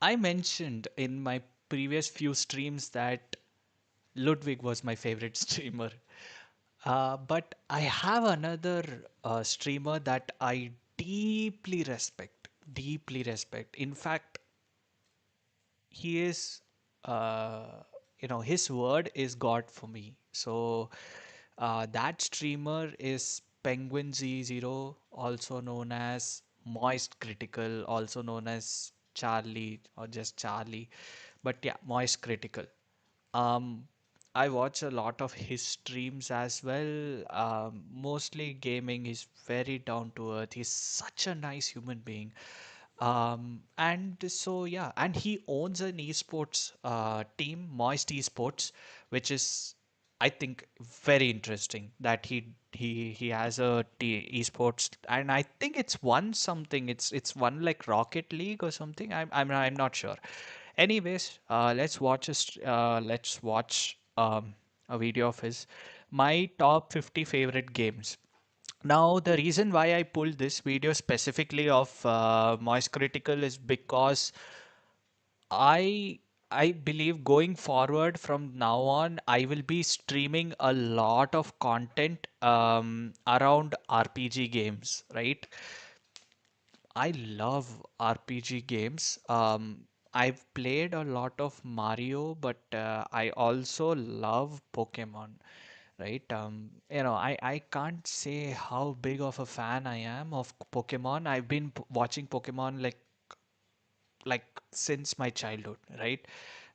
I mentioned in my previous few streams that Ludwig was my favorite streamer. But I have another streamer that I deeply respect. Deeply respect. In fact, he is, uh, his word is God for me. So that streamer is Penguin Z0, also known as Moist Critical, also known as Charlie or just Charlie. But yeah, Moist Critical. Um, I watch a lot of his streams as well. Mostly gaming. He's very down to earth. He's such a nice human being. And so yeah, and he owns an esports team, Moist Esports, which is I think very interesting that he has a esports, and I think it's won something. It's won like Rocket League or something. I'm not sure. Anyways, let's watch a video of his, my top 50 favorite games. Now, the reason why I pulled this video specifically of Moist Critical is because I I believe going forward from now on, I will be streaming a lot of content around RPG games, right? I love RPG games. I've played a lot of Mario, but I also love Pokemon, right? I can't say how big of a fan I am of Pokemon. I've been watching Pokemon like since my childhood, right?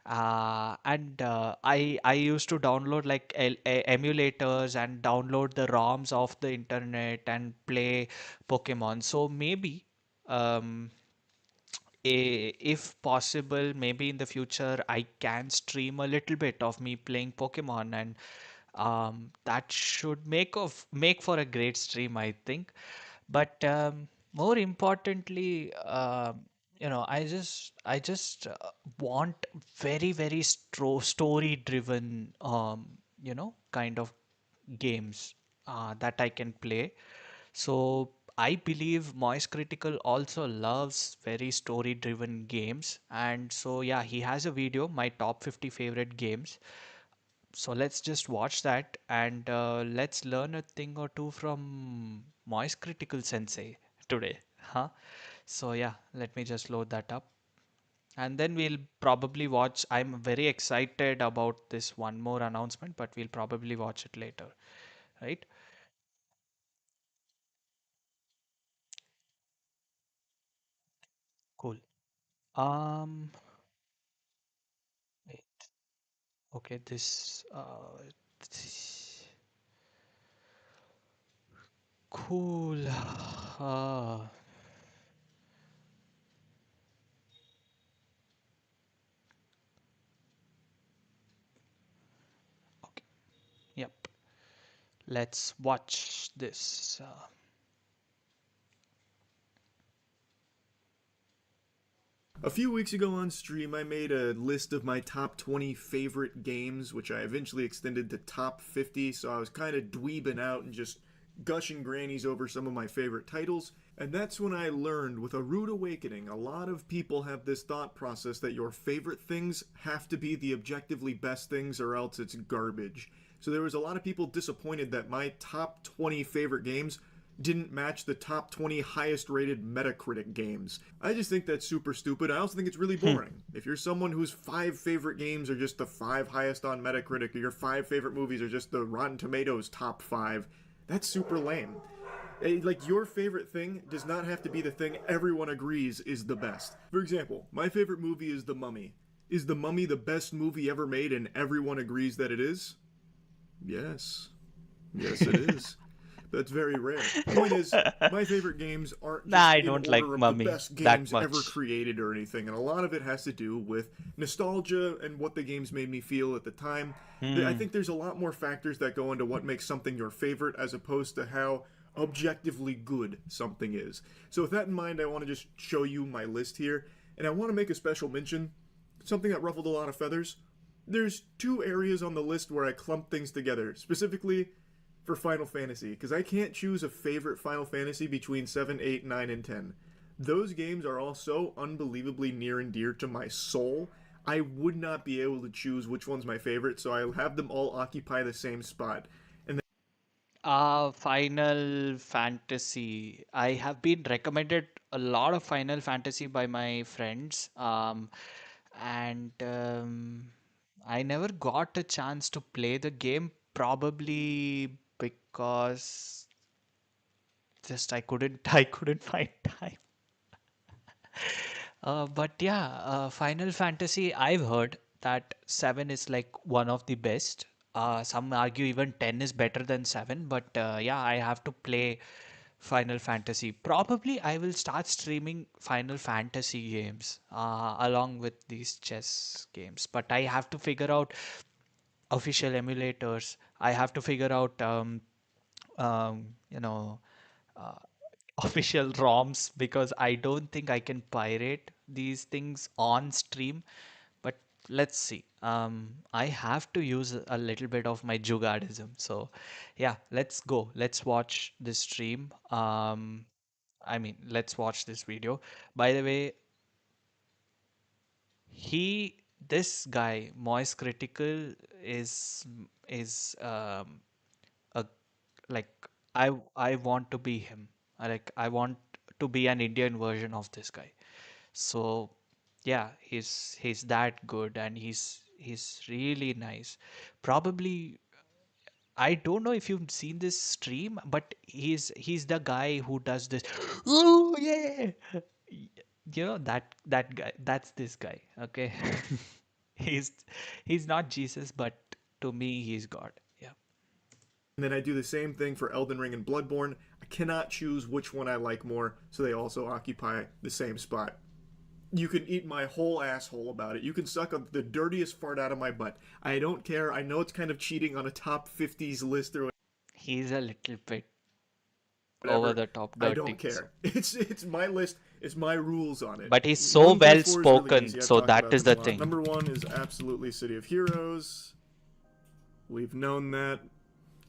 And I used to download like emulators and download the ROMs off the internet and play Pokemon. So maybe um, if possible, maybe in the future I can stream a little bit of me playing Pokemon, and that should make for a great stream, I think. But more importantly, I just want very story driven, kind of games that I can play. So I believe Moist Critical also loves very story driven games. And so yeah, he has a video, my top 50 favorite games. So let's just watch that, and let's learn a thing or two from Moist Critical Sensei today. Huh? So yeah, let me just load that up. And then we'll probably watch. I'm very excited about this one more announcement, but we'll probably watch it later. Right? Cool. Um, wait. Okay, cool. Okay. Yep. Let's watch this. A few weeks ago on stream, I made a list of my top 20 favorite games, which I eventually extended to top 50, so I was kind of dweebing out and just gushing grannies over some of my favorite titles. And that's when I learned, with a rude awakening, a lot of people have this thought process that your favorite things have to be the objectively best things or else it's garbage. So there was a lot of people disappointed that my top 20 favorite games didn't match the top 20 highest rated Metacritic games. I just think that's super stupid. I also think it's really Hmm. boring. If you're someone whose 5 favorite games are just the 5 highest on Metacritic, or your 5 favorite movies are just the Rotten Tomatoes top 5, that's super lame. Like, your favorite thing does not have to be the thing everyone agrees is the best. For example, my favorite movie is The Mummy. Is The Mummy the best movie ever made and everyone agrees that it is? Yes. Yes, it is. That's very rare. Point is, my favorite games aren't Nah, just I in don't like order of the Mummy best that games ever much. created or anything, and a lot of it has to do with nostalgia and what the games made me feel at the time. I Hmm. think there's a lot more factors that go into what makes something your favorite as opposed to how objectively good something is. So, with that in mind, I want to just show you my list here, and I want to make a special mention, something that ruffled a lot of feathers. There's two areas on the list where I clump things together, specifically for Final Fantasy, because I can't choose a favorite Final Fantasy between 7, 8, 9, and 10. those games are all so unbelievably near and dear to my soul. I would not be able to choose which one's my favorite, so I'll have them all occupy the same spot. And Final Fantasy. I have been recommended a lot of Final Fantasy by my friends, and I never got a chance to play the game, probably because just I couldn't I couldn't find time. But yeah, Final Fantasy, I've heard that 7 is like one of the best. Some argue even 10 is better than 7, but yeah, I have to play Final Fantasy. Probably I will start streaming Final Fantasy games along with these chess games, but I have to figure out official emulators. I have to figure out, you know, uh, official ROMs because I don't think I can pirate these things on stream. But let's see. I have to use a little bit of my jugaadism. So, yeah, let's go. Let's watch this stream. Let's watch this video. By the way, this guy, Moist Critical, is is a like I want to be him. I want to be an Indian version of this guy. So yeah, he's that good and he's really nice. Probably I don't know if you've seen this stream, but he's the guy who does this. Oh yeah, you know that guy. That's this guy. Okay, he's he's not Jesus, but to me he's God. Yeah. then I do the same thing for Elden Ring and Bloodborne. I cannot choose which one I like more, so they also occupy the same spot. You can eat my whole asshole about it. You can suck the dirtiest fart out of my butt. I don't care. I know it's kind of cheating on a top 50s list or He's a little bit over whatever. the top I don't dirty. So. care. It's my list. It's my rules on it. But he's so 1 through well 4 is really spoken, easy. I've so talked that about is them a the lot. thing. Number 1 is absolutely City of Heroes. We've known that.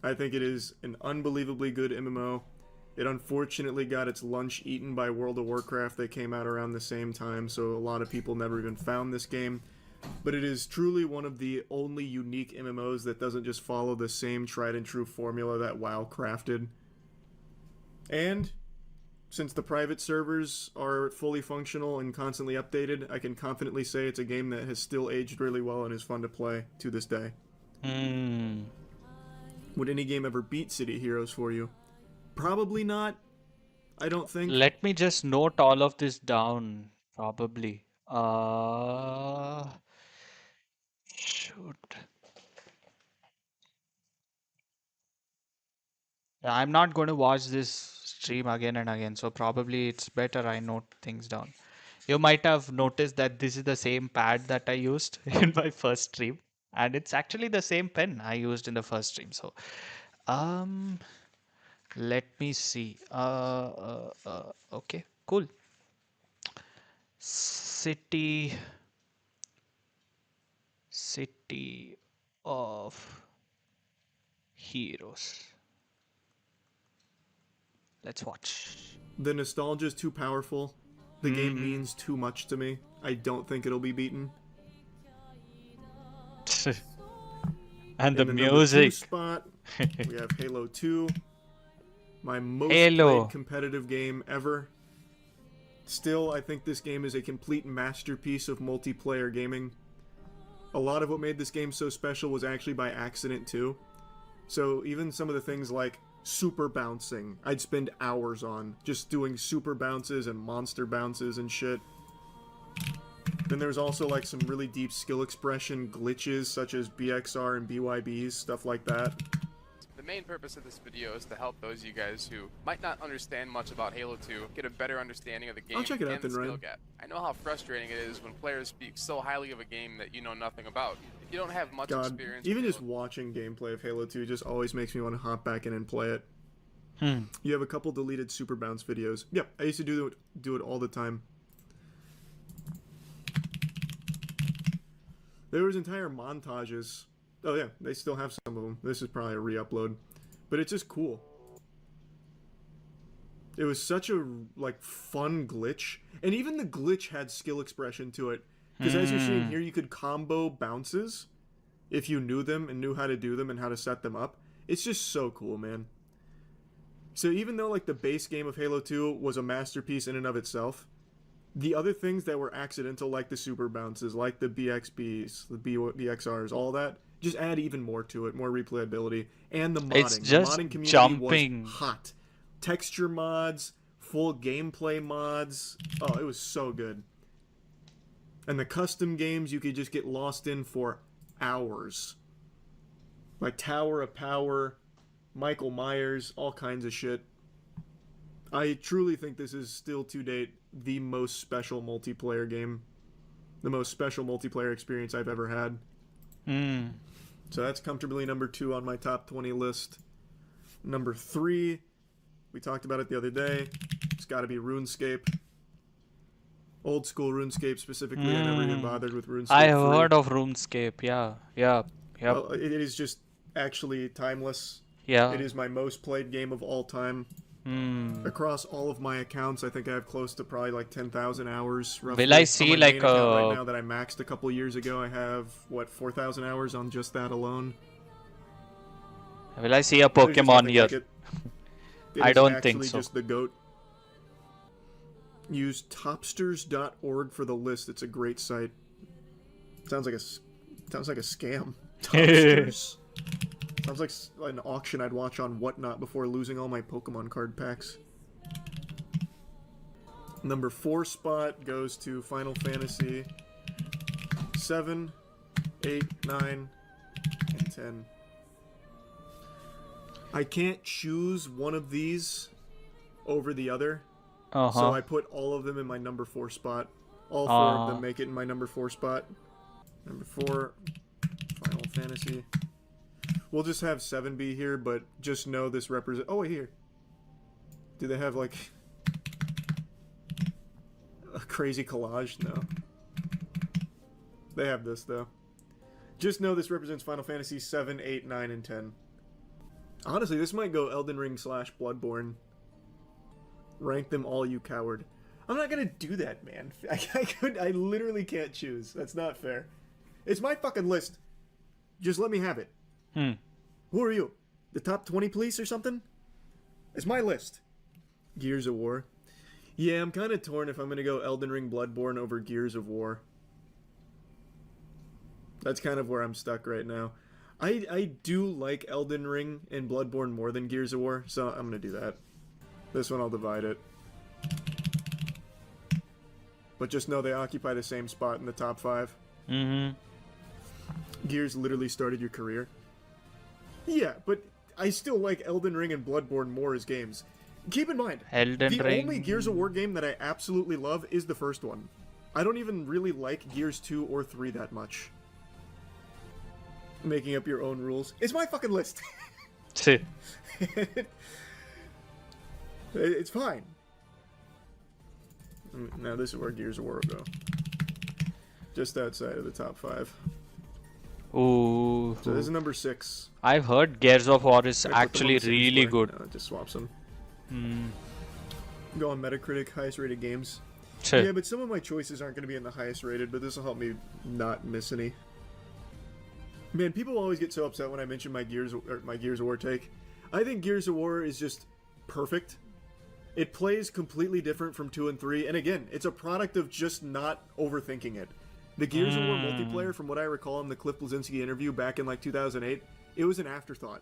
I think it is an unbelievably good MMO. It unfortunately got its lunch eaten by World of Warcraft. They came out around the same time, so a lot of people never even found this game. But it is truly one of the only unique MMOs that doesn't just follow the same tried and true formula that WoW crafted. And since the private servers are fully functional and constantly updated, I can confidently say it's a game that has still aged really well and is fun to play to this day. Hmm. Would any game ever beat City Heroes for you? Probably not. I don't think. Let me just note all of this down, probably. Shoot. I'm not going to watch this stream again and again, so probably it's better I note things down. You might have noticed that this is the same pad that I used in my first stream, and it's actually the same pen I used in the first stream. So, um, let me see. Okay, cool. City, City of Heroes. Let's watch. The nostalgia is too powerful. The game means too much to me. I don't think it'll be beaten. And the In the number 2 music. spot, we have Halo 2. My most Halo. played competitive game ever. Still, I think this game is a complete masterpiece of multiplayer gaming. A lot of what made this game so special was actually by accident, too. So even some of the things like super bouncing, I'd spend hours on just doing super bounces and monster bounces and shit. Then there's also like some really deep skill expression glitches such as BXR and BYBs, stuff like that. The main purpose of this video is to help those of you guys who might not understand much about Halo 2 get a better understanding of the game I'll check it out and the then, skill Ryan. gap. I know how frustrating it is when players speak so highly of a game that you know nothing about. If you don't have much God, experience even with just Halo, watching gameplay of Halo 2 just always makes me want to hop back in and play it. Hmm. You have a couple deleted super bounce videos. Yep, I used to do it all the time. There was entire montages. Oh yeah, they still have some of them. This is probably a re-upload, but it's just cool. It was such a like fun glitch, and even the glitch had skill expression to it. Because as you're seeing here, you could combo bounces if you knew them and knew how to do them and how to set them up. It's just so cool, man. So even though like the base game of Halo 2 was a masterpiece in and of itself, the other things that were accidental, like the super bounces, like the BXBs, the BXRs, all that, just add even more to it, more replayability, and the modding. It's just the modding community jumping. was hot. Texture mods, full gameplay mods. Oh, it was so good. And the custom games you could just get lost in for hours. Like Tower of Power, Michael Myers, all kinds of shit. I truly think this is still to date the most special multiplayer game. The most special multiplayer experience I've ever had. So that's comfortably number 2 on my top 20 list. Number 3, we talked about it the other day. It's got to be RuneScape. Old school RuneScape specifically. I never even bothered with RuneScape. I heard of RuneScape. Yeah. Yep. Well, it is just actually timeless. Yeah. It is my most played game of all time. Across all of my accounts, I think I have close to probably like 10,000 hours. Roughly. Will I see on my like main account right now that I maxed a couple years ago? I have what 4,000 hours on just that alone. Will I see a There's just Pokemon nothing here? like it. It I is don't actually think so. just the GOAT. Use topsters.org for the list. It's a great site. Sounds like a scam. Topsters. Sounds like an auction I'd watch on Whatnot before losing all my Pokemon card packs. Number 4 spot goes to Final Fantasy 7, 8, 9, and 10. I can't choose one of these over the other. So I put all of them in my number 4 spot. All 4 of them make it in my number 4 spot. Number 4, Final Fantasy. We'll just have 7 be here, but just know this represents... Oh, wait, here. Do they have, like... a crazy collage? No. They have this, though. Just know this represents Final Fantasy 7, 8, 9, and 10. Honestly, this might go Elden Ring / Bloodborne. Rank them all, you coward. I'm not gonna do that, man. I literally can't choose. That's not fair. It's my fucking list. Just let me have it. Who are you? The top 20 police or something? It's my list. Gears of War. Yeah, I'm kind of torn if I'm gonna go Elden Ring Bloodborne over Gears of War. That's kind of where I'm stuck right now. I do like Elden Ring and Bloodborne more than Gears of War, so I'm gonna do that. This one I'll divide it. But just know they occupy the same spot in the top 5. Gears literally started your career. Yeah, but I still like Elden Ring and Bloodborne more as games. Keep in mind, the only Gears of War game that I absolutely love is the first one. I don't even really like Gears 2 or 3 that much. Making up your own rules. It's my fucking list. It's fine. Now this is where Gears of War will go. Just outside of the top 5. Ooh. So this is number 6. I've heard Gears of War is actually really good. No, it just swaps them. Go on Metacritic, highest rated games. Sure. Yeah, but some of my choices aren't going to be in the highest rated, but this will help me not miss any. Man, people always get so upset when I mention my Gears of War take. I think Gears of War is just perfect. It plays completely different from 2 and 3, and again, it's a product of just not overthinking it. The Gears of War multiplayer, from what I recall in the Cliff Bleszinski interview back in like 2008, it was an afterthought.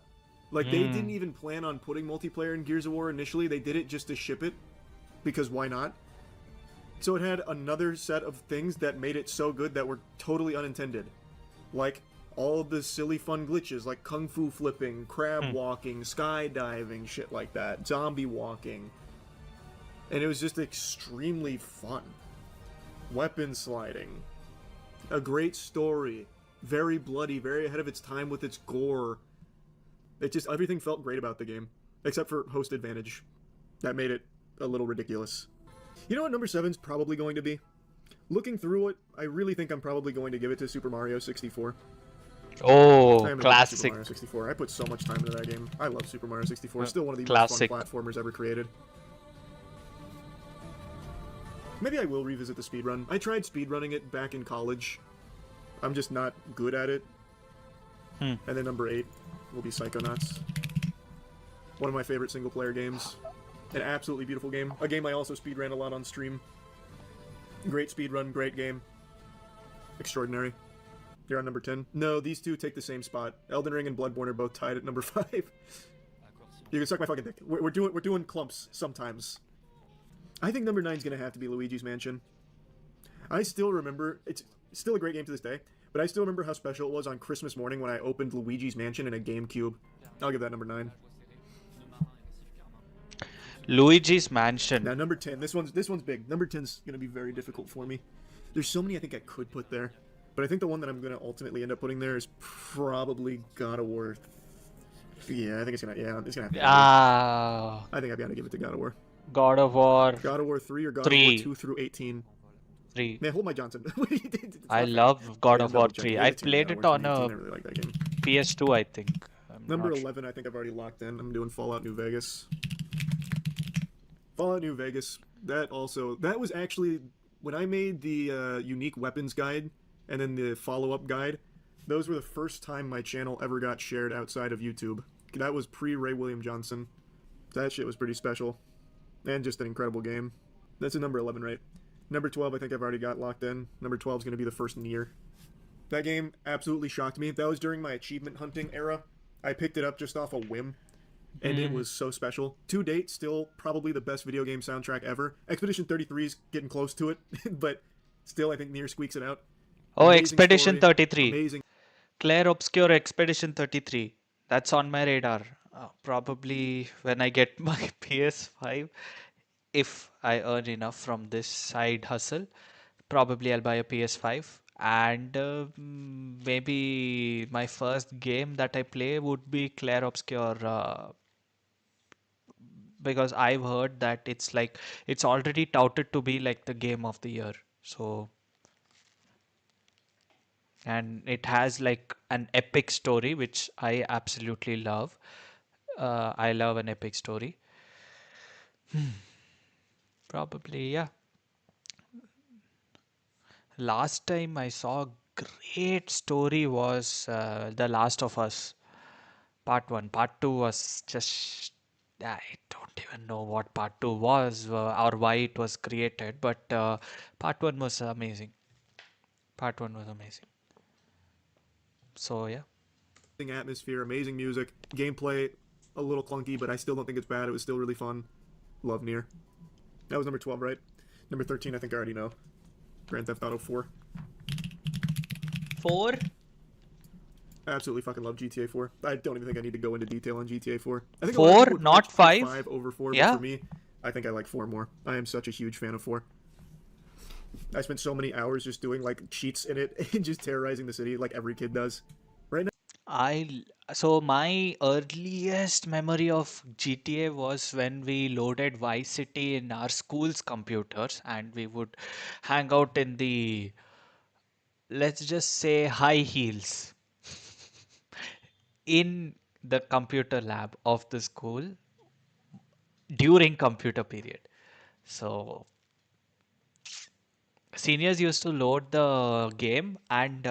Like, they didn't even plan on putting multiplayer in Gears of War initially, they did it just to ship it, because why not? So it had another set of things that made it so good that were totally unintended. Like, all of the silly fun glitches, like kung fu flipping, crab walking, skydiving, shit like that, zombie walking. And it was just extremely fun. Weapon sliding. A great story. Very bloody, very ahead of its time with its gore. It just, everything felt great about the game. Except for host advantage. That made it a little ridiculous. You know what number 7's probably going to be? Looking through it, I really think I'm probably going to give it to Super Mario 64. Oh, I classic. Super Mario 64. I put so much time into that game. I love Super Mario 64. Still one of the Classic. most fun platformers ever created. Maybe I will revisit the speedrun. I tried speedrunning it back in college. I'm just not good at it. And then number 8 will be Psychonauts. One of my favorite single-player games. An absolutely beautiful game. A game I also speedran a lot on stream. Great speedrun, great game. Extraordinary. You're on number 10. No, these two take the same spot. Elden Ring and Bloodborne are both tied at number 5. You can suck my fucking dick. We're doing clumps sometimes. I think number 9 is gonna have to be Luigi's Mansion. I still remember, it's still a great game to this day, but I still remember how special it was on Christmas morning when I opened Luigi's Mansion in a GameCube. I'll give that number 9. Luigi's Mansion. Now number 10, this one's big. Number 10's gonna be very difficult for me. There's so many I think I could put there, but I think the one that I'm gonna ultimately end up putting there is probably God of War. Yeah, I think it's gonna have to be. I think I've got to give it to God of War. God of War. God of War 3 or God 3. of War 2 through 18. 3. Man, hold my Johnson. I love God of War 3. I 18, played God of it War on 3, 18. a I really like that game. PS2, I think. Number 11, I think I've already locked in. I'm doing Fallout New Vegas. Fallout New Vegas. That was actually when I made the unique weapons guide and then the follow-up guide. Those were the first time my channel ever got shared outside of YouTube. That was pre-Ray William Johnson. That shit was pretty special. And just an incredible game. That's a number 11, right? Number 12, I think I've already got locked in. Number 12 is going to be the first Nier. That game absolutely shocked me. That was during my achievement hunting era. I picked it up just off a whim. And it was so special. To date, still probably the best video game soundtrack ever. Expedition 33 is getting close to it. But still, I think Nier squeaks it out. Oh, Amazing Expedition story, 33. Amazing. Claire Obscure Expedition 33. That's on my radar. Probably when I get my PS5, if I earn enough from this side hustle, probably I'll buy a PS5. And maybe my first game that I play would be Claire Obscure, because I've heard that it's already touted to be like the game of the year. So, and it has like an epic story, which I absolutely love. I love an epic story. Probably, yeah. Last time I saw a great story was The Last of Us Part 1. Part 2 was just, I don't even know what Part 2 was or why it was created, but Part 1 was amazing. Part 1 was amazing. So, yeah. Atmosphere, amazing music, gameplay a little clunky, but I still don't think it's bad. It was still really fun. Love Nier. That was number 12, right? Number 13, I think I already know. Grand Theft Auto 4. 4? I absolutely fucking love GTA 4. I don't even think I need to go into detail on GTA 4. I think 4, would not put 5? 5 over 4, Yeah. but for me, I think I like 4 more. I am such a huge fan of 4. I spent so many hours just doing like cheats in it and just terrorizing the city like every kid does. Right now, So my earliest memory of GTA was when we loaded Vice City in our school's computers and we would hang out in the, let's just say, high heels in the computer lab of the school during computer period. So seniors used to load the game, and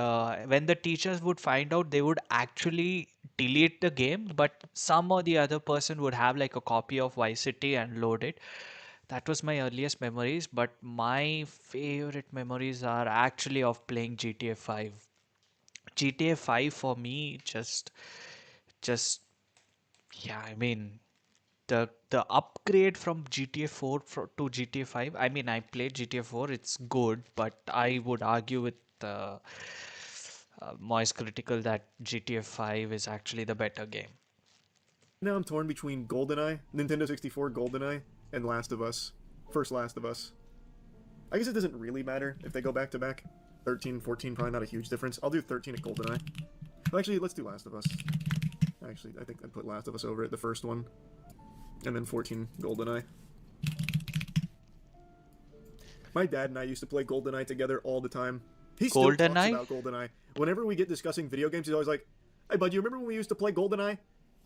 when the teachers would find out, they would actually delete the game, but some or the other person would have like a copy of Vice City and load it. That was my earliest memories, but my favorite memories are actually of playing GTA 5. GTA 5 for me just yeah, I mean, the upgrade from GTA 4 to GTA 5. I mean, I played GTA 4, it's good, but I would argue with Moist Critical that GTA 5 is actually the better game. now I'm torn between GoldenEye, Nintendo 64 GoldenEye, and Last of Us. First Last of Us. I guess it doesn't really matter if they go back to back. 13, 14, probably not a huge difference. I'll do 13 at GoldenEye. Well, actually, let's do Last of Us. Actually, I think I'd put Last of Us over it, the first one. And then 14, GoldenEye. My dad and I used to play GoldenEye together all the time. He still talks about GoldenEye. Whenever we get discussing video games, he's always like, "Hey, bud, you remember when we used to play GoldenEye?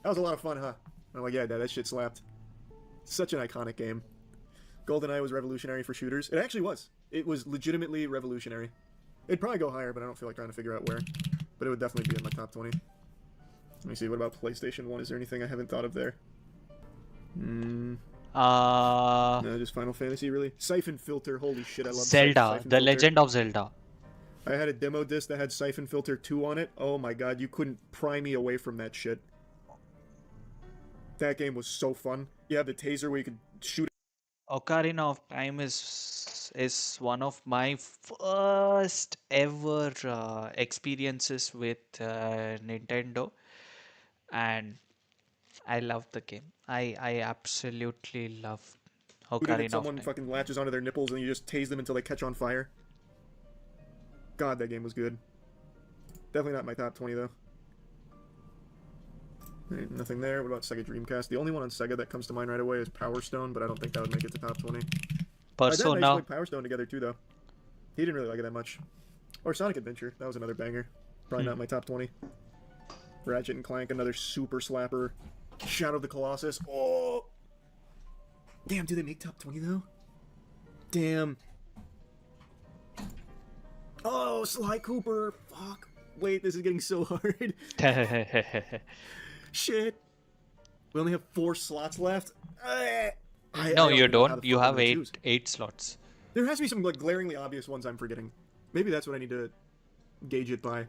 That was a lot of fun, huh?" I'm like, "Yeah, Dad, that shit slapped." Such an iconic game. GoldenEye was revolutionary for shooters. It actually was. It was legitimately revolutionary. It'd probably go higher, but I don't feel like trying to figure out where. But it would definitely be in my top 20. Let me see, what about PlayStation 1? Is there anything I haven't thought of there? No, just Final Fantasy, really? Siphon Filter, holy shit, I love Zelda, Siphon The Filter. Legend of Zelda. I had a demo disc that had Siphon Filter 2 on it. Oh my god, you couldn't pry me away from that shit. That game was so fun. You have the taser where you could shoot. Ocarina of Time is one of my first ever experiences with Nintendo, and I love the game. I absolutely love Shoot it and Ocarina of someone Time. fucking latches onto their nipples and you just tase them until they catch on fire. God, that game was good. Definitely not my top 20 though. Right, nothing there. What about Sega Dreamcast? The only one on Sega that comes to mind right away is Power Stone, but I don't think that would make it to top 20. My dad and I used to Persona. play Power Stone together too, though. He didn't really like it that much. Or Sonic Adventure. That was another banger. Probably not my top 20. Ratchet and Clank, another super slapper. Shadow of the Colossus. Oh! Damn, do they make top 20 though? Damn. Oh, Sly Cooper. Fuck. Wait, this is getting so hard. Shit. We only have 4 slots left. No, you even know how don't. the You fuck I'm have gonna choose. eight slots. There has to be some like glaringly obvious ones I'm forgetting. Maybe that's what I need to gauge it by.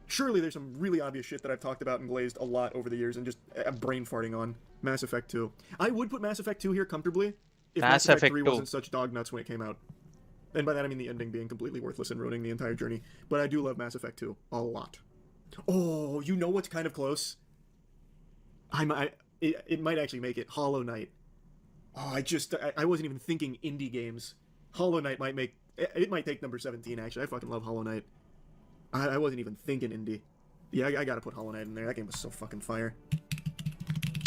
Surely there's some really obvious shit that I've talked about and glazed a lot over the years and just brain farting on. Mass Effect 2. I would put Mass Effect 2 here comfortably if Mass Effect 3 wasn't such dog nuts when it came out. And by that I mean the ending being completely worthless and ruining the entire journey. But I do love Mass Effect 2 a lot. Oh, you know what's kind of close? It might actually make it. Hollow Knight. Oh, I wasn't even thinking indie games. Hollow Knight might make... It might take number 17, actually. I fucking love Hollow Knight. I wasn't even thinking indie. Yeah, I gotta put Hollow Knight in there. That game was so fucking fire.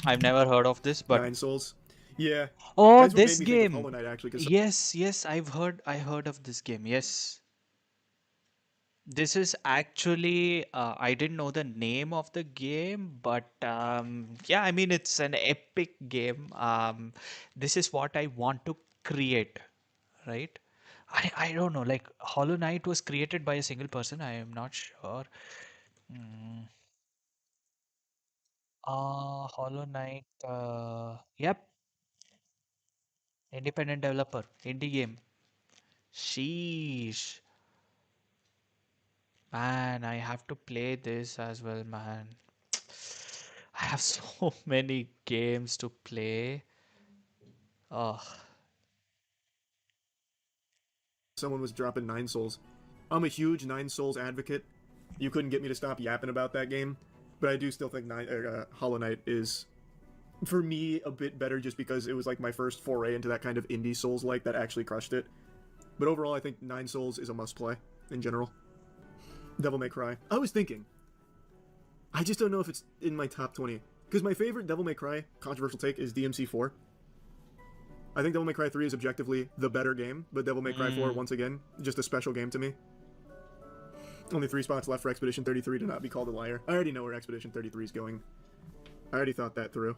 I've never heard of this, but... Nine Souls. Yeah. Oh, That's what this made me think of game! Hollow Knight, actually. Yes, I heard of this game, yes. This is actually, I didn't know the name of the game, but yeah, I mean, it's an epic game. This is what I want to create, right? I don't know, like Hollow Knight was created by a single person. I am not sure. Hollow Knight, yep, independent developer, indie game. Sheesh. Man, I have to play this as well, man. I have so many games to play. Oh, Someone was dropping Nine Souls. I'm a huge Nine Souls advocate. You couldn't get me to stop yapping about that game. But I do still think Hollow Knight is, for me, a bit better just because it was like my first foray into that kind of indie Souls-like that actually crushed it. But overall, I think Nine Souls is a must-play in general. Devil May Cry. I was thinking. I just don't know if it's in my top 20. Because my favorite Devil May Cry, controversial take, is DMC4. I think Devil May Cry 3 is objectively the better game, but Devil May Cry 4, once again, just a special game to me. Only 3 spots left for Expedition 33 to not be called a liar. I already know where Expedition 33 is going. I already thought that through.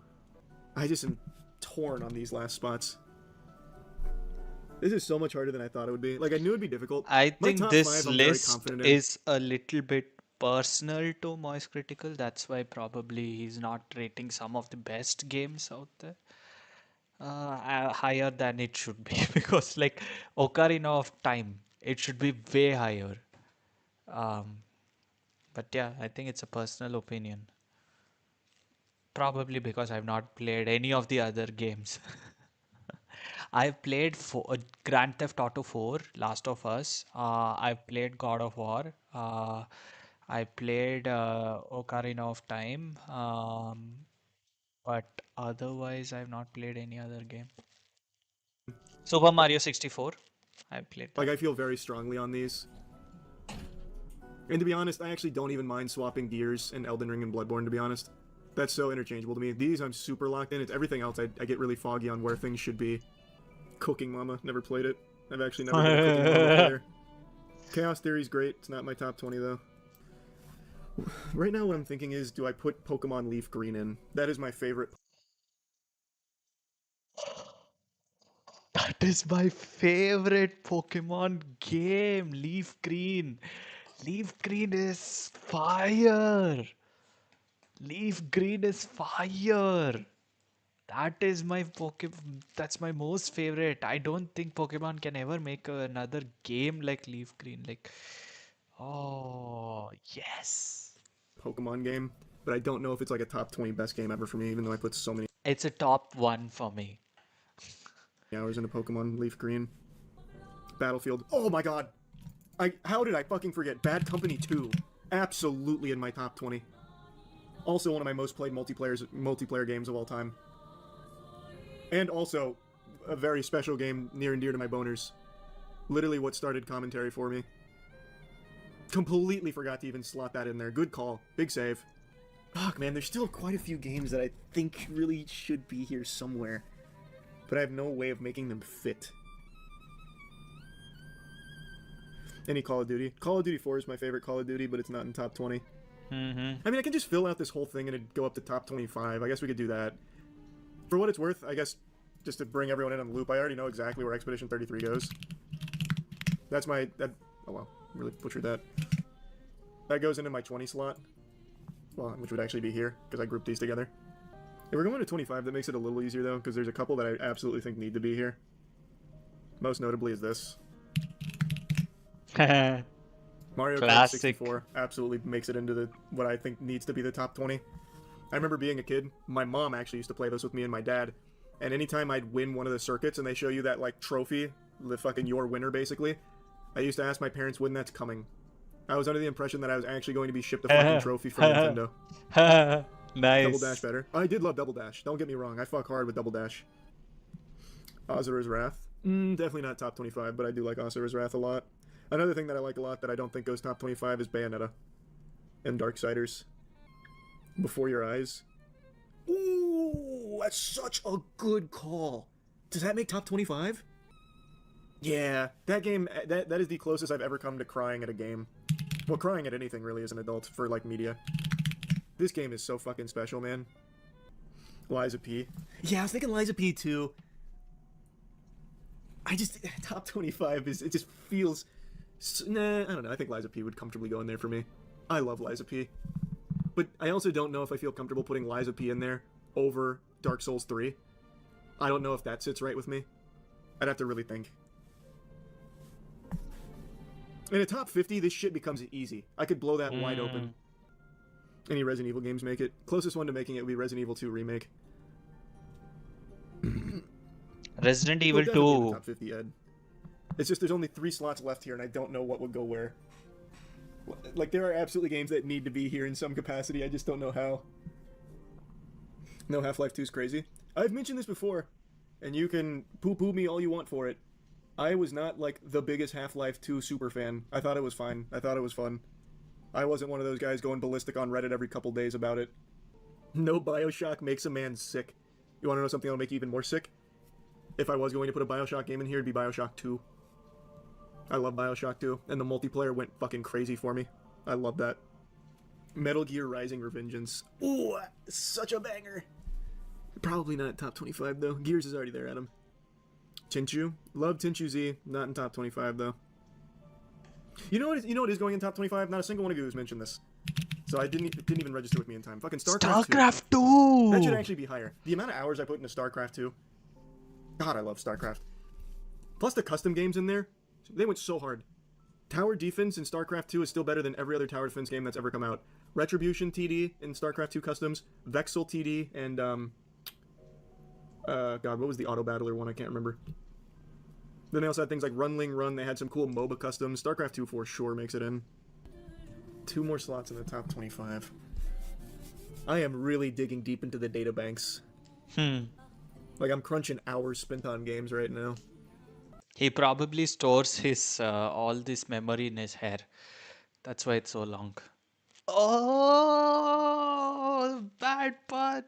I just am torn on these last spots. This is so much harder than I thought it would be. Like, I knew it'd be difficult. I think this I'm very list confident in. is a little bit personal to moistcritikal. That's why probably he's not rating some of the best games out there higher than it should be. Because like Ocarina of Time, it should be way higher. Um, but yeah, I think it's a personal opinion. Probably because I've not played any of the other games. I've played Grand Theft Auto 4, Last of Us. I've played God of War. I played Ocarina of Time. But otherwise, I've not played any other game. Super Mario 64. I've played that. Like, I feel very strongly on these. And to be honest, I actually don't even mind swapping gears in Elden Ring and Bloodborne, to be honest. That's so interchangeable to me. These, I'm super locked in. It's everything else, I get really foggy on where things should be. Cooking Mama, never played it. I've actually never been a Cooking Mama player. Chaos Theory's great. It's not my top 20, though. Right now, what I'm thinking is, do I put Pokemon Leaf Green in? That is my favorite. That is my favorite Pokemon game, Leaf Green. Leaf Green is fire. Leaf Green is fire. That is my Pokemon. That's my most favorite. I don't think Pokemon can ever make another game like Leaf Green. Like, oh, yes. Pokemon game, but I don't know if it's like a top 20 best game ever for me, even though I put so many It's a top one for me. hours into Pokemon Leaf Green. Battlefield. Oh my god! How did I fucking forget? Bad Company 2. Absolutely in my top 20. Also one of my most played multiplayer games of all time. And also a very special game near and dear to my boners. Literally what started commentary for me. Completely forgot to even slot that in there. Good call. Big save. Fuck, man, there's still quite a few games that I think really should be here somewhere. But I have no way of making them fit. Any Call of Duty. Call of Duty 4 is my favorite Call of Duty, but it's not in top 20. I mean, I can just fill out this whole thing and it'd go up to top 25. I guess we could do that. For what it's worth, I guess, just to bring everyone in on the loop, I already know exactly where Expedition 33 goes. That's my... oh, well, really butchered that. That goes into my 20 slot. Well, which would actually be here, because I grouped these together. If we're going to 25, that makes it a little easier, though, because there's a couple that I absolutely think need to be here. Most notably is this. Mario Kart Classic. 64 absolutely makes it into what I think needs to be the top 20. I remember being a kid, my mom actually used to play this with me and my dad, and anytime I'd win one of the circuits and they show you that, like, trophy, the fucking your winner, basically, I used to ask my parents when that's coming. I was under the impression that I was actually going to be shipped a fucking trophy from Nintendo. Nice. Double Dash better. I did love Double Dash, don't get me wrong, I fuck hard with Double Dash. Ozura's Wrath. Definitely not top 25, but I do like Ozura's Wrath a lot. Another thing that I like a lot that I don't think goes top 25 is Bayonetta and Darksiders. Before Your Eyes. Ooh, that's such a good call. Does that make top 25? Yeah, that game, that is the closest I've ever come to crying at a game. Well, crying at anything, really, as an adult, for, like, media. This game is so fucking special, man. Liza P. Yeah, I was thinking Liza P, too. Top 25 is, it just feels... Nah, I don't know. I think Liza P would comfortably go in there for me. I love Liza P. But I also don't know if I feel comfortable putting Liza P in there over Dark Souls 3. I don't know if that sits right with me. I'd have to really think. In a top 50, this shit becomes easy. I could blow that wide open. Any Resident Evil games make it. Closest one to making it would be Resident Evil 2 Remake. Resident Evil Definitely in the 2. top 50, Ed. It's just there's only 3 slots left here, and I don't know what would go where. Like, there are absolutely games that need to be here in some capacity, I just don't know how. No, Half-Life 2 is crazy. I've mentioned this before, and you can poo-poo me all you want for it. I was not, like, the biggest Half-Life 2 super fan. I thought it was fine. I thought it was fun. I wasn't one of those guys going ballistic on Reddit every couple days about it. No Bioshock makes a man sick. You want to know something that'll make you even more sick? If I was going to put a Bioshock game in here, it'd be Bioshock 2. I love Bioshock 2, and the multiplayer went fucking crazy for me. I love that. Metal Gear Rising Revengeance. Ooh, such a banger. Probably not top 25, though. Gears is already there, Adam. Tenchu. Love Tenchu Z. Not in top 25, though. You know what is going in top 25? Not a single one of you has mentioned this. So it didn't even register with me in time. Fucking StarCraft 2. That should actually be higher. The amount of hours I put into StarCraft 2. God, I love StarCraft. Plus the custom games in there. They went so hard. Tower Defense in StarCraft 2 is still better than every other tower defense game that's ever come out. Retribution TD in StarCraft 2 Customs, Vexel TD, and God, what was the auto battler one? I can't remember. Then they also had things like Runling Run. They had some cool MOBA customs. StarCraft 2 for sure makes it in. 2 more slots in the top 25. I am really digging deep into the data banks. Like, I'm crunching hours spent on games right now. He probably stores his all this memory in his hair. That's why it's so long. Oh, bad pun.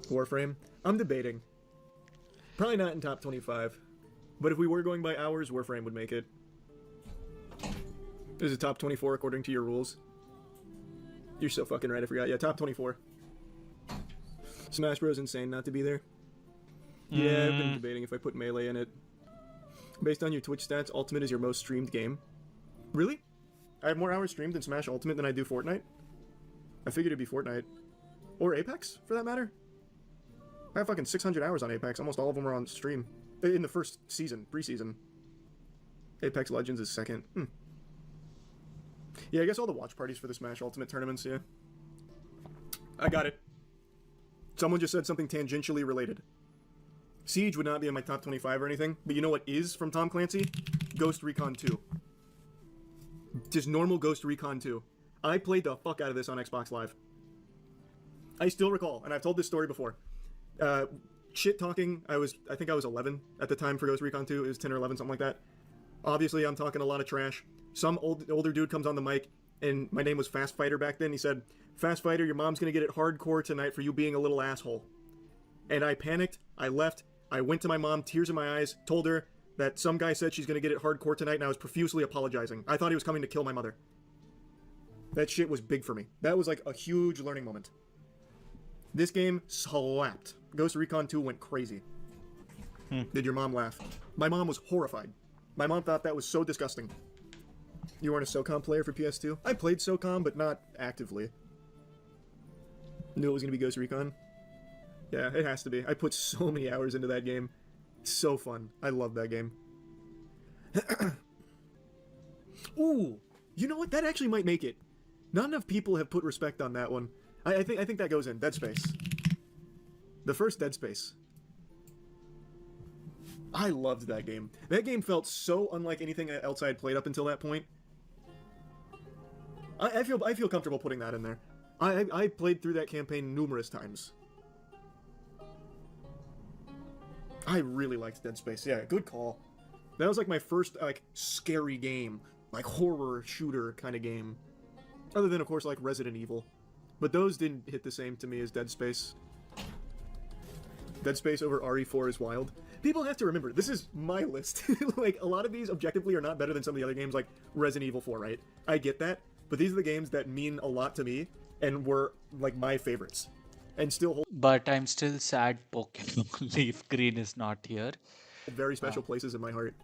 Warframe. I'm debating. Probably not in top 25. But if we were going by hours, Warframe would make it. This is top 24 according to your rules. You're so fucking right, I forgot. Yeah, top 24. Smash Bros. Insane not to be there. Yeah, I've been debating if I put Melee in it. Based on your Twitch stats, Ultimate is your most streamed game. Really? I have more hours streamed in Smash Ultimate than I do Fortnite? I figured it'd be Fortnite. Or Apex, for that matter. I have fucking 600 hours on Apex. Almost all of them were on stream. In the first season, preseason. Apex Legends is second. Yeah, I guess all the watch parties for the Smash Ultimate tournaments, yeah. I got it. Someone just said something tangentially related. Siege would not be in my top 25 or anything, but you know what is from Tom Clancy? Ghost Recon 2. Just normal Ghost Recon 2. I played the fuck out of this on Xbox Live. I still recall, and I've told this story before. Shit talking, I think I was 11 at the time for Ghost Recon 2. It was 10 or 11, something like that. Obviously, I'm talking a lot of trash. Some older dude comes on the mic, and my name was Fast Fighter back then. He said, "Fast Fighter, your mom's gonna get it hardcore tonight for you being a little asshole." And I panicked, I left, I went to my mom, tears in my eyes, told her that some guy said she's gonna get it hardcore tonight, and I was profusely apologizing. I thought he was coming to kill my mother. That shit was big for me. That was like a huge learning moment. This game slapped. Ghost Recon 2 went crazy. Did your mom laugh? My mom was horrified. My mom thought that was so disgusting. You weren't a SOCOM player for PS2? I played SOCOM, but not actively. Knew it was going to be Ghost Recon? Yeah, it has to be. I put so many hours into that game. It's so fun. I love that game. Ooh, you know what? That actually might make it. Not enough people have put respect on that one. I think that goes in. Dead Space. The first Dead Space. I loved that game. That game felt so unlike anything else I had played up until that point. I feel comfortable putting that in there. I played through that campaign numerous times. I really liked Dead Space. Yeah, good call. That was like my first like scary game, like horror shooter kind of game. Other than of course like Resident Evil. But those didn't hit the same to me as Dead Space. Dead Space over RE4 is wild. People have to remember, this is my list. Like, a lot of these objectively are not better than some of the other games, like Resident Evil 4, right? I get that, but these are the games that mean a lot to me, and were, like, my favorites. And still hold But I'm still sad Pokemon Leaf Green is not here. very special places in my heart.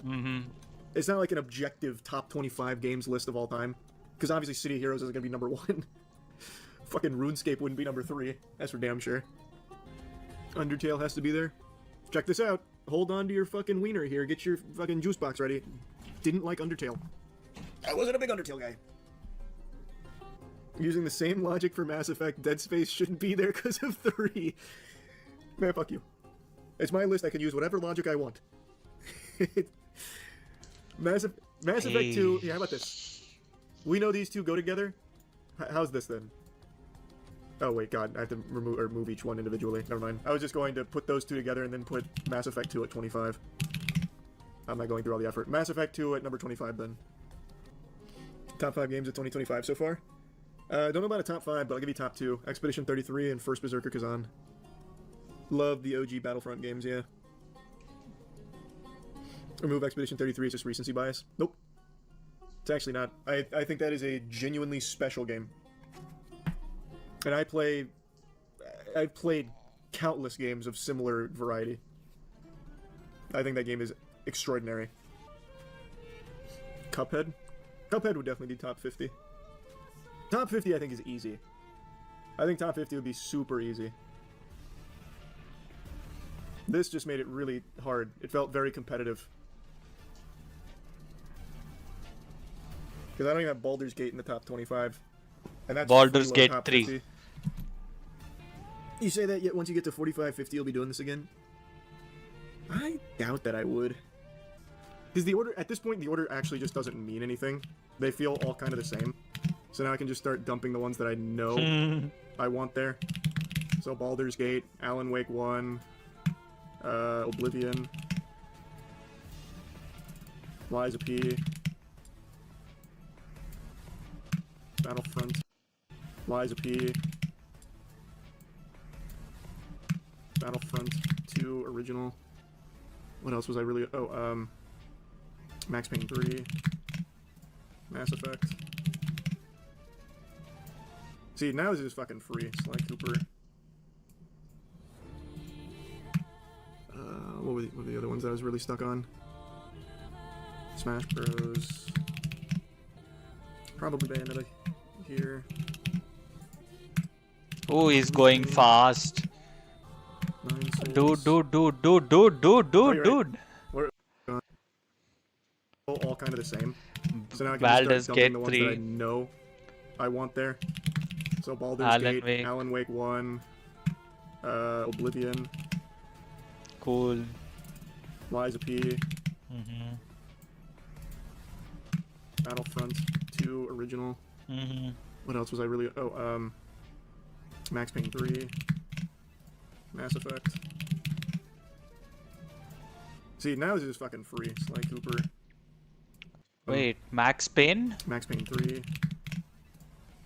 Mm-hmm. It's not like an objective top 25 games list of all time, because obviously City of Heroes isn't going to be number 1. Fucking RuneScape wouldn't be number 3, that's for damn sure. Undertale has to be there. Check this out. Hold on to your fucking wiener here. Get your fucking juice box ready. Didn't like Undertale. I wasn't a big Undertale guy. Using the same logic for Mass Effect, Dead Space shouldn't be there because of 3. Man, fuck you. It's my list. I can use whatever logic I want. Mass Effect 2... Yeah, how about this? We know these two go together. How's this then? Oh wait, God, I have to move each one individually. Never mind. I was just going to put those two together and then put Mass Effect 2 at 25. I'm not going through all the effort. Mass Effect 2 at number 25 then. Top 5 games of 2025 so far? Don't know about a top 5, but I'll give you top 2. Expedition 33 and First Berserker Kazan. Love the OG Battlefront games, yeah. Remove Expedition 33 is just recency bias. Nope. It's actually not. I think that is a genuinely special game. And I've played countless games of similar variety. I think that game is extraordinary. Cuphead? Cuphead would definitely be top 50. Top 50 I think is easy. I think top 50 would be super easy. This just made it really hard. It felt very competitive. Because I don't even have Baldur's Gate in the top 25. And that's Baldur's Gate top 3. 50. You say that yet once you get to 45, 50, you'll be doing this again? I doubt that I would. Because the order, at this point, the order actually just doesn't mean anything. They feel all kind of the same. So now I can just start dumping the ones that I know I want there. So Baldur's Gate, Alan Wake 1, Oblivion, Lies of P, Battlefront, Lies of P, Battlefront 2 original. What else was I really... Oh, Max Payne 3, Mass Effect. See, now this is fucking free. Sly Cooper. other ones that I was really stuck on? Smash Bros. Probably Bayonetta here. Oh, he's going fast. Nine Dude, Souls. dude. We're all kind of the same. So now I can Baldur's just start dumping Gate the ones that I 3. know I want there. So Baldur's Alan Gate, Wake. Alan Wake 1, Oblivion, Cool. Lies of P, Mm-hmm. Battlefront 2 original. Mm-hmm. What else was I really? Oh, Max Payne 3, Mass Effect. See, now this is fucking free. Sly Cooper. Wait, Max Payne? Max Payne 3,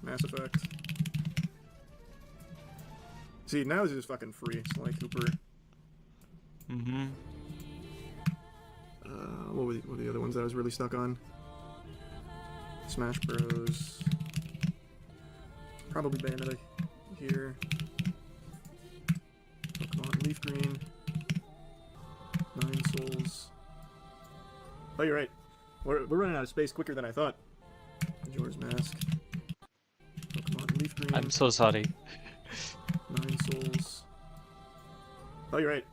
Mass Effect. See, now this is fucking free. Sly Cooper. Mm-hmm. What were the other ones that I was really stuck on? Smash Bros. Probably Bayonetta here. Pokemon Leaf Green. Nine Souls. Oh, you're right. We're running out of space quicker than I thought. Majora's Mask. Pokemon Leaf Green. I'm so sorry. Nine Souls. Oh, you're right.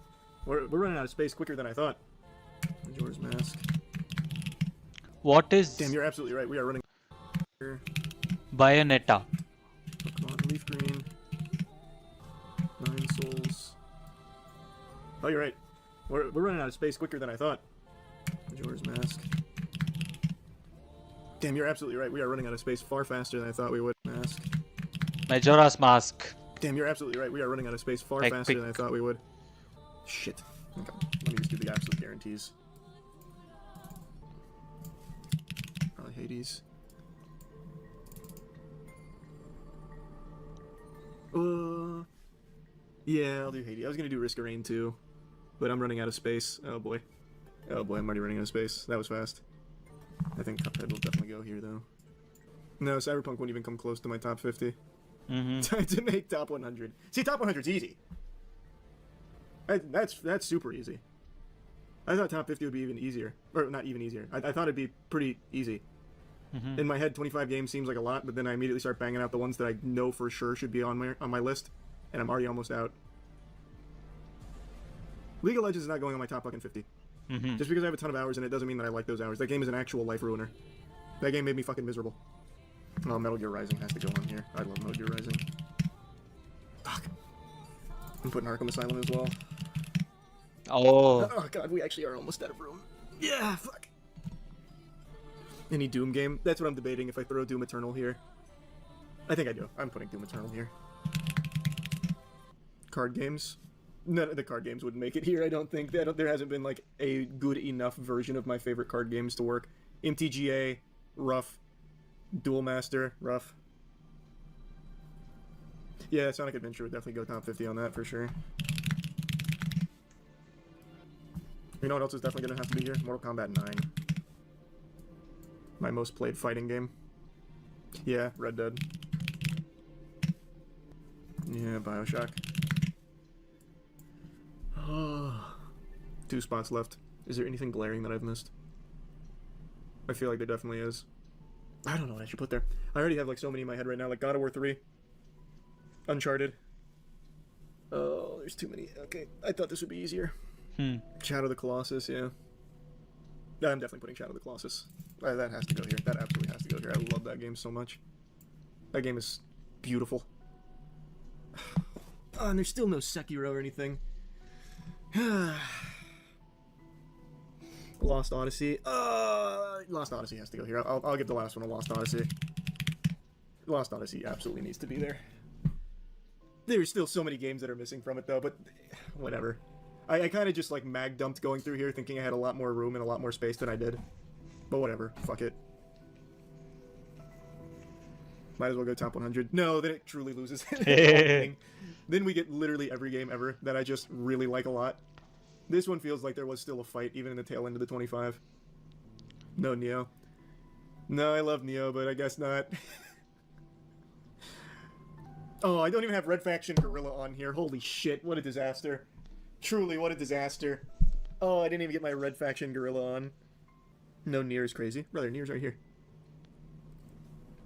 We're running out of space quicker than I thought. Majora's Mask. What is Damn, you're absolutely right. We are running here. Bayonetta? Pokemon Leaf Green. Nine Souls. Oh, you're right. We're running out of space quicker than I thought. Majora's Mask. Damn, you're absolutely right. We are running out of space far faster than I thought we would. Mask. Majora's Mask. Damn, you're absolutely right. We are running out of space far Like faster quick. than I thought we would. Shit. Okay. Let me just do the absolute guarantees. Probably Hades. Yeah, I'll do Hades. I was gonna do Risk of Rain too, but I'm running out of space. Oh boy. Oh boy, I'm already running out of space. That was fast. I think Cuphead will definitely go here though. No, Cyberpunk won't even come close to my top 50. Mm-hmm. To make top 100. See, top 100's easy. That's super easy. I thought top 50 would be even easier. Or, not even easier. I thought it'd be pretty easy. Mm-hmm. In my head, 25 games seems like a lot, but then I immediately start banging out the ones that I know for sure should be on my list, and I'm already almost out. League of Legends is not going on my top fucking 50. Mm-hmm. Just because I have a ton of hours in it doesn't mean that I like those hours. That game is an actual life ruiner. That game made me fucking miserable. Oh, Metal Gear Rising has to go on here. I love Metal Gear Rising. Fuck. I'm putting Arkham Asylum as well. Oh. Oh god, we actually are almost out of room. Yeah, fuck. Any Doom game? That's what I'm debating if I throw Doom Eternal here. I think I do. I'm putting Doom Eternal here. Card games? None of the card games would make it here, I don't think. There hasn't been, like, a good enough version of my favorite card games to work. MTGA, rough. Duel Master, rough. Yeah, Sonic Adventure would definitely go top 50 on that for sure. You know what else is definitely going to have to be here? Mortal Kombat 9. My most played fighting game. Yeah, Red Dead. Yeah, Bioshock. 2 spots left. Is there anything glaring that I've missed? I feel like there definitely is. I don't know what I should put there. I already have like so many in my head right now, like God of War 3. Uncharted. Oh, there's too many. Okay, I thought this would be easier. Shadow of the Colossus, yeah. I'm definitely putting Shadow of the Colossus. That has to go here. That absolutely has to go here. I love that game so much. That game is beautiful. Oh, and there's still no Sekiro or anything. Lost Odyssey. Lost Odyssey has to go here. I'll give the last one a Lost Odyssey. Lost Odyssey absolutely needs to be there. There's still so many games that are missing from it though, but whatever. I kind of just like mag dumped going through here thinking I had a lot more room and a lot more space than I did. But whatever. Fuck it. Might as well go top 100. No, then it truly loses. Then we get literally every game ever that I just really like a lot. This one feels like there was still a fight, even in the tail end of the 25. No Neo. No, I love Neo, but I guess not. Oh, I don't even have Red Faction Gorilla on here. Holy shit, what a disaster. Truly, what a disaster. Oh, I didn't even get my Red Faction Gorilla on. No, Nier's crazy. Brother, Nier's right here.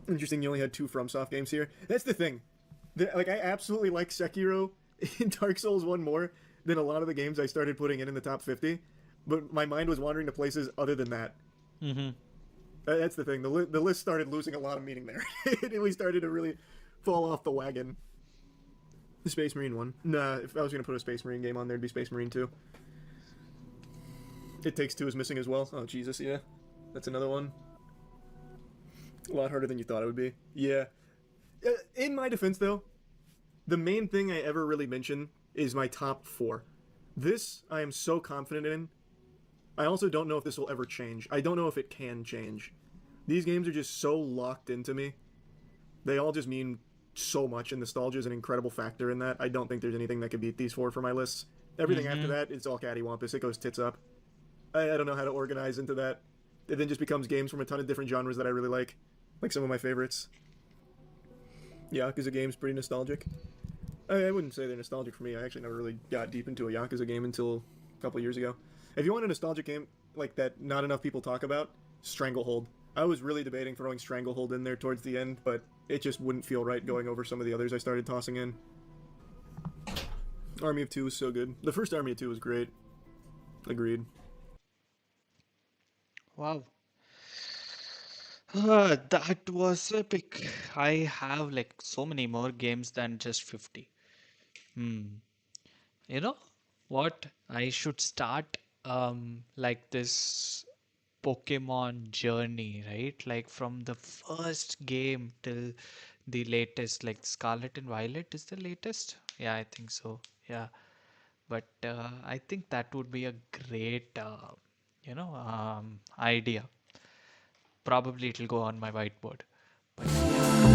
Interesting, you only had 2 FromSoft games here. That's the thing. Like, I absolutely like Sekiro in Dark Souls 1 more than a lot of the games I started putting in the top 50. But my mind was wandering to places other than that. Mm-hmm. That's the thing. The list started losing a lot of meaning there. We started to really fall off the wagon. The Space Marine one. Nah, if I was going to put a Space Marine game on there, it'd be Space Marine 2. It Takes Two is missing as well. Oh, Jesus, yeah. That's another one. A lot harder than you thought it would be. Yeah. In my defense, though, the main thing I ever really mention is my top 4. This, I am so confident in. I also don't know if this will ever change. I don't know if it can change. These games are just so locked into me. They all just mean so much, and nostalgia is an incredible factor in that. I don't think there's anything that could beat these 4 for my lists. Everything after that, it's all cattywampus. It goes tits up. I don't know how to organize into that. It then just becomes games from a ton of different genres that I really like some of my favorites. Yakuza games, pretty nostalgic. I wouldn't say they're nostalgic for me. I actually never really got deep into a Yakuza game until a couple years ago. If you want a nostalgic game like that not enough people talk about, Stranglehold. I was really debating throwing Stranglehold in there towards the end, but it just wouldn't feel right going over some of the others I started tossing in. Army of Two was so good. The first Army of Two was great. Agreed. Wow. That was epic. I have like so many more games than just 50. Hmm. You know what? I should start like this Pokemon journey, right? Like from the first game till the latest, like Scarlet and Violet is the latest. Yeah, I think so. Yeah, but I think that would be a great, idea. Probably it'll go on my whiteboard. But yeah.